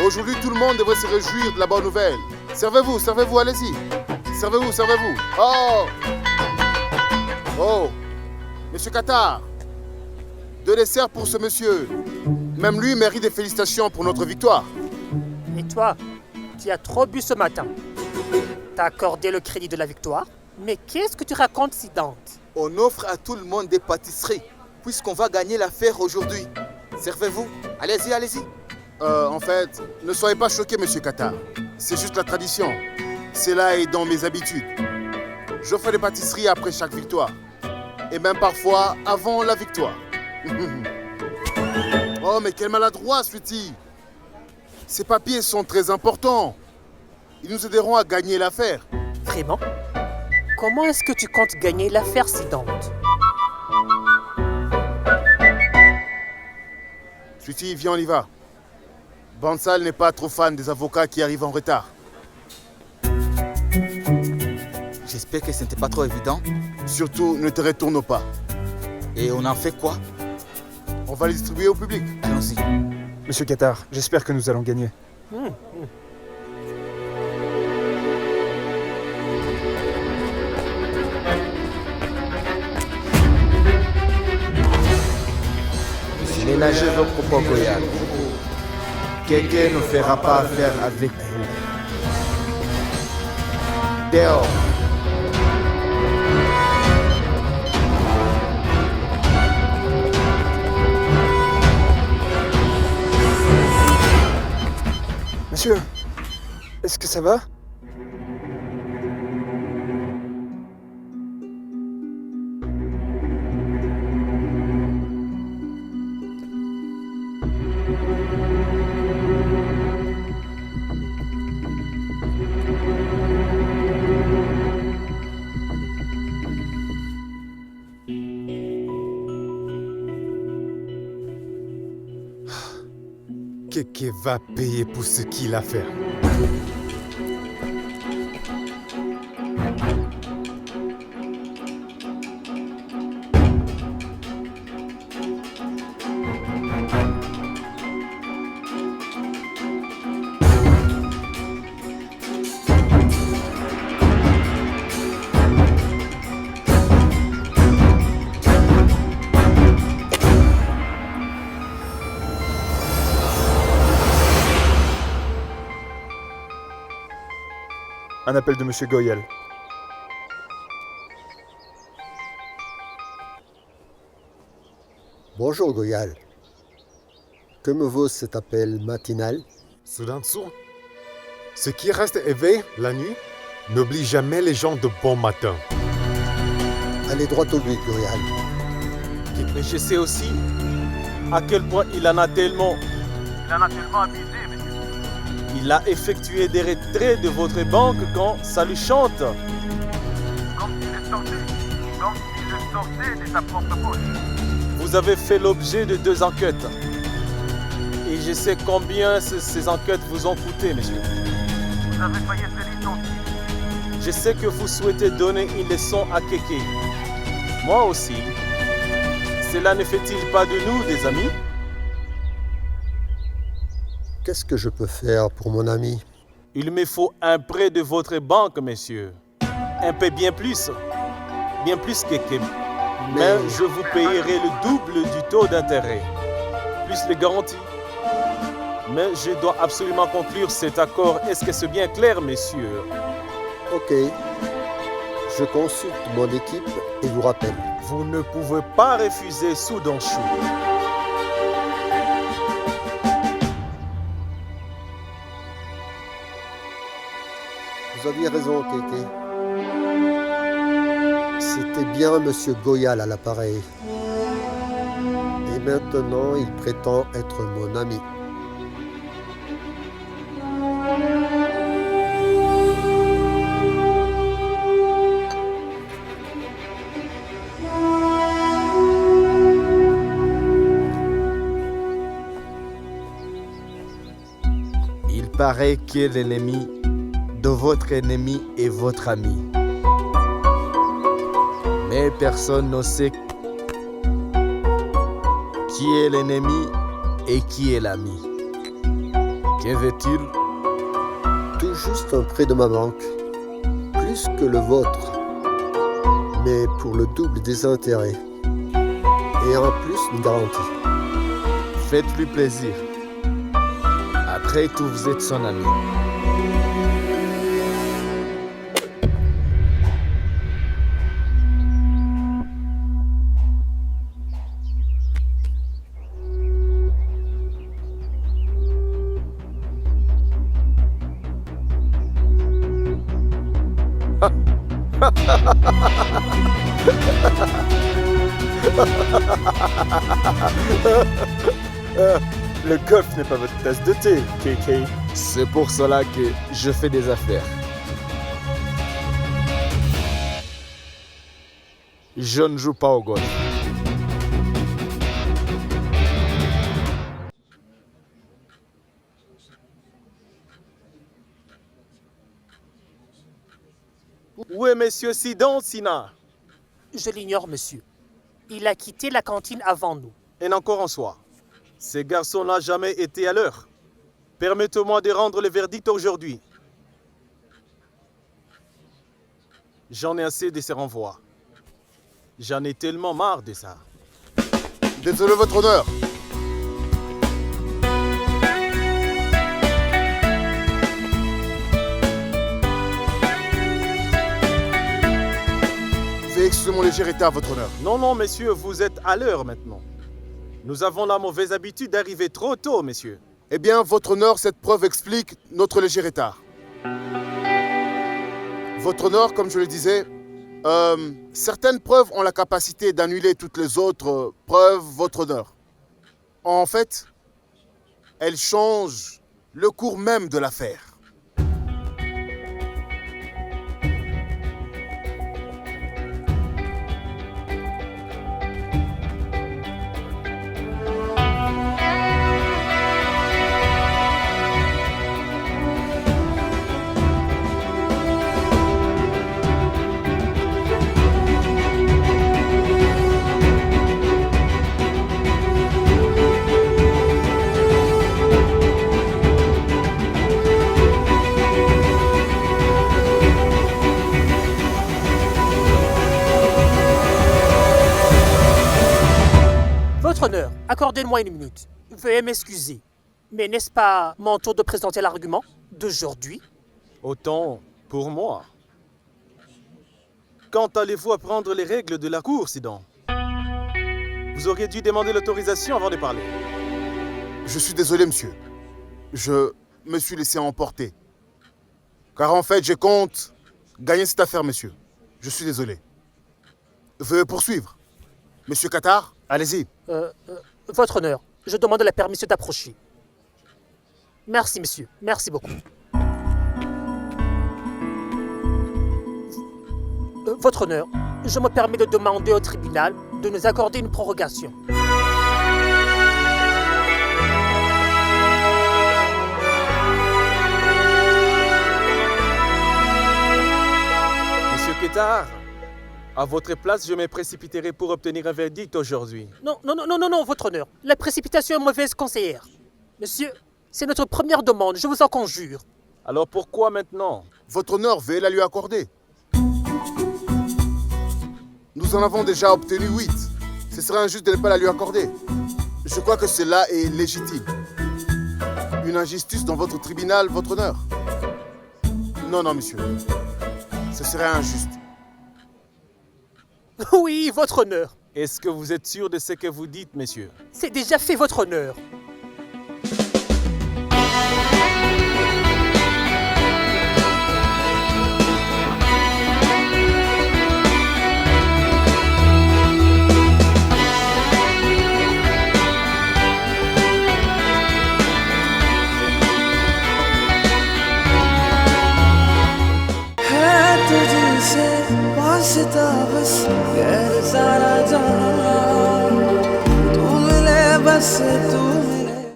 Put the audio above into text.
Aujourd'hui, tout le monde devrait se réjouir de la bonne nouvelle. Servez-vous, servez-vous, allez-y. Servez-vous, servez-vous. Oh! Oh! Monsieur Qatar, 2 desserts pour ce monsieur. Même lui mérite des félicitations pour notre victoire. Et toi, tu as trop bu ce matin. T'as accordé le crédit de la victoire. Mais qu'est-ce que tu racontes si Dante? On offre à tout le monde des pâtisseries, puisqu'on va gagner l'affaire aujourd'hui. Servez-vous. Allez-y, allez-y. En fait, ne soyez pas choqué, monsieur Qatar. C'est juste la tradition. C'est là et dans mes habitudes. J'offre des pâtisseries après chaque victoire. Et même parfois avant la victoire. Oh, mais quel maladroit, Sweetie. Ces papiers sont très importants. Ils nous aideront à gagner l'affaire. Vraiment? Comment est-ce que tu comptes gagner l'affaire si Dante? Sweetie, viens, on y va. Bansal n'est pas trop fan des avocats qui arrivent en retard. J'espère que ce n'était pas trop évident. Surtout, ne te retourne pas. Et on en fait quoi? On va les distribuer au public. Allons-y. Monsieur Qatar, j'espère que nous allons gagner. Ménagez vos propos, Goyal. Quelqu'un ne fera pas affaire avec vous. Dehors. Monsieur, est-ce que ça va? Keke va payer pour ce qu'il a fait. Un appel de Monsieur Goyal. Bonjour Goyal. Que me vaut cet appel matinal? Soudansour, ce qui reste éveillé la nuit, n'oublie jamais les gens de bon matin. Allez droit au but, Goyal. Mais je sais aussi à quel point il en a tellement abusé, monsieur. Il a effectué des retraits de votre banque quand ça lui chante. Comme s'il le sortait de sa propre poche. Vous avez fait l'objet de 2 enquêtes. Et je sais combien ces enquêtes vous ont coûté, monsieur. Vous avez failli être licencié. Je sais que vous souhaitez donner une leçon à Keke. Moi aussi. Cela ne fait-il pas de nous des amis? Qu'est-ce que je peux faire pour mon ami? Il me faut un prêt de votre banque, monsieur. Un peu bien plus que... Mais je vous payerai le double du taux d'intérêt, plus les garanties. Mais je dois absolument conclure cet accord. Est-ce que c'est bien clair, messieurs? Ok. Je consulte mon équipe et vous rappelle. Vous ne pouvez pas refuser Soudanchou. Vous aviez raison, Keke. C'était bien Monsieur Goyal à l'appareil. Et maintenant, il prétend être mon ami. Il paraît que l'ennemi de votre ennemi est votre ami. Mais personne ne sait qui est l'ennemi et qui est l'ami. veut-il? Tout juste un prêt de ma banque. Plus que le vôtre. Mais pour le double des intérêts. Et en plus une garantie. Faites-lui plaisir. Après tout, vous êtes son ami. Le golf n'est pas votre tasse de thé, KK. C'est pour cela que je fais des affaires. Je ne joue pas au golf. Où est monsieur Sidon Sina? Je l'ignore, monsieur. Il a quitté la cantine avant nous. Et encore en soi. Ces garçons n'ont jamais été à l'heure. Permettez-moi de rendre le verdict aujourd'hui. J'en ai assez de ces renvois. J'en ai tellement marre de ça. Désolé, votre honneur. Veuillez excuser mon léger état, votre honneur. Non, non, messieurs, vous êtes à l'heure maintenant. Nous avons la mauvaise habitude d'arriver trop tôt, messieurs. Eh bien, votre honneur, cette preuve explique notre léger retard. Votre honneur, comme je le disais, certaines preuves ont la capacité d'annuler toutes les autres preuves, votre honneur. En fait, elles changent le cours même de l'affaire. Votre honneur, accordez-moi une minute. Veuillez m'excuser. Mais n'est-ce pas mon tour de présenter l'argument d'aujourd'hui? Autant pour moi. Quand allez-vous apprendre les règles de la cour, Sidon? Vous auriez dû demander l'autorisation avant de parler. Je suis désolé, monsieur. Je me suis laissé emporter. Car en fait, je compte gagner cette affaire, monsieur. Je suis désolé. Veuillez poursuivre. Monsieur Qatar, allez-y. Votre honneur, je demande la permission d'approcher. Merci, monsieur. Merci beaucoup. Votre honneur, je me permets de demander au tribunal de nous accorder une prorogation. Monsieur Qatar, à votre place, je me précipiterai pour obtenir un verdict aujourd'hui. Non, votre honneur. La précipitation est mauvaise conseillère. Monsieur, c'est notre première demande, je vous en conjure. Alors pourquoi maintenant? Votre honneur, veuillez la lui accorder. Nous en avons déjà obtenu 8. Ce serait injuste de ne pas la lui accorder. Je crois que cela est légitime. Une injustice dans votre tribunal, votre honneur. Non, monsieur. Ce serait injuste. Oui, votre honneur. Est-ce que vous êtes sûr de ce que vous dites, messieurs? C'est déjà fait, votre honneur. वास्ता बस गैर सारा जहां तू मिले बस तू